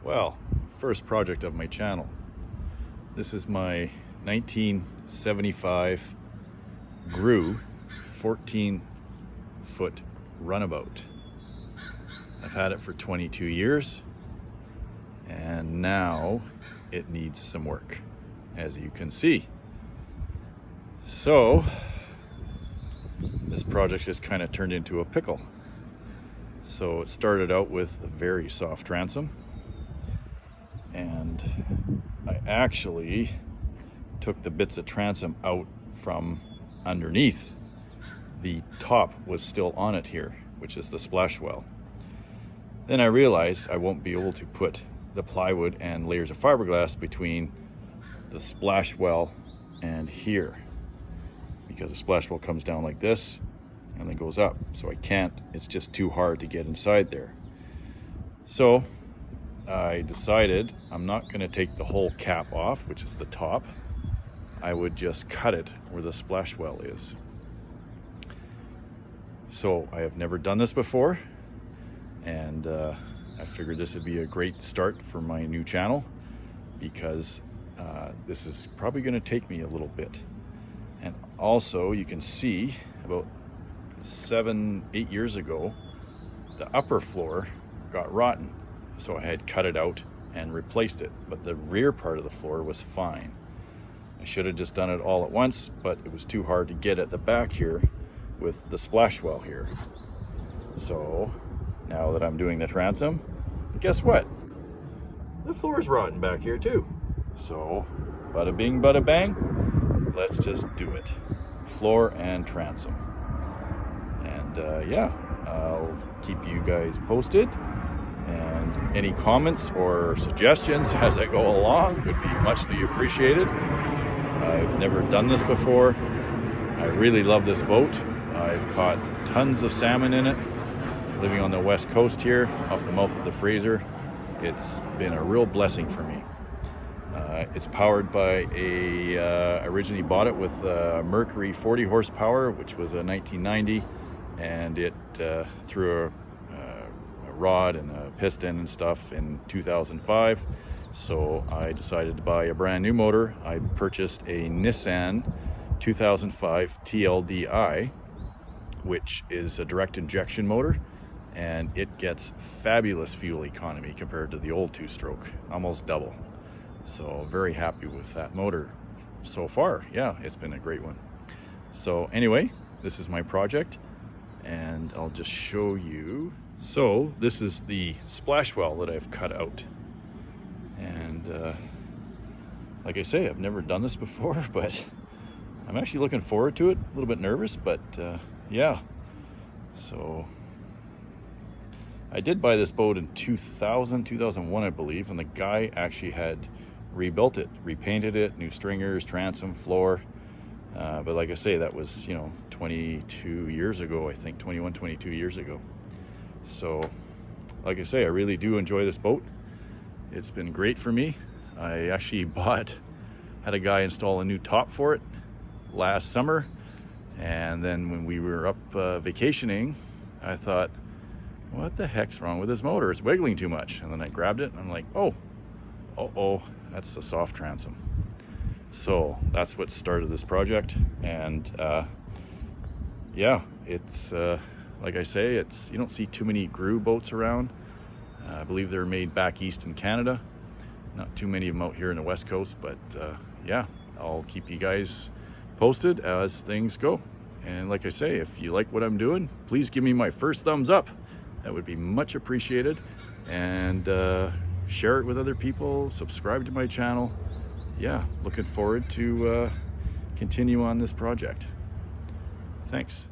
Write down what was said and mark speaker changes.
Speaker 1: Well, first project of my channel. This is my 1975 Grue 14-foot runabout. I've had it for 22 years and now it needs some work, as you can see. So this project has kind of turned into a pickle. So it started out with a very soft transom, and I actually took the bits of transom out from underneath. The top was still on it here, which is the splash well. Then I realized I won't be able to put the plywood and layers of fiberglass between the splash well and here, because the splash well comes down like this and then goes up. So I can't, it's just too hard to get inside there. So I decided I'm not going to take the whole cap off, which is the top. I would just cut it where the splash well is. So I have never done this before, and I figured this would be a great start for my new channel, because this is probably going to take me a little bit. And also you can see about 7-8 years ago the upper floor got rotten, so I had cut it out and replaced it, but the rear part of the floor was fine. I should have just done it all at once, but it was too hard to get at the back here with the splash well here. So now that I'm doing the transom, guess what? The floor is rotten back here too. So bada bing bada bang, let's just do it. Floor and transom. And yeah, I'll keep you guys posted, and any comments or suggestions as I go along would be muchly appreciated. I've never done this before. I really love this boat. I've caught tons of salmon in it. Living on the west coast here, off the mouth of the Fraser, it's been a real blessing for me. It's powered by I originally bought it with a Mercury 40 horsepower, which was a 1990, and it threw a rod and a piston and stuff in 2005. So I decided to buy a brand new motor. I purchased a Nissan 2005 TLDI, which is a direct injection motor, and it gets fabulous fuel economy compared to the old two-stroke, almost double. So very happy with that motor so far. Yeah, it's been a great one. So anyway, this is my project, and I'll just show you. So this is the splash well that I've cut out, and like I say, I've never done this before, but I'm actually looking forward to it. A little bit nervous, but yeah. So I did buy this boat in 2001, I believe, and the guy actually had rebuilt it, repainted it, new stringers, transom, floor. But like I say, that was, 22 years ago, I think, 21, 22 years ago. So like I say, I really do enjoy this boat. It's been great for me. I actually had a guy install a new top for it last summer, and then when we were up vacationing, I thought, what the heck's wrong with this motor? It's wiggling too much. And then I grabbed it and I'm like, oh, that's the soft transom. So that's what started this project. And yeah, it's like I say, you don't see too many Grue boats around. I believe they're made back east in Canada. Not too many of them out here in the west coast, but yeah, I'll keep you guys posted as things go. And like I say, if you like what I'm doing, please give me my first thumbs up. That would be much appreciated. And share it with other people, subscribe to my channel. Yeah, looking forward to continue on this project. Thanks.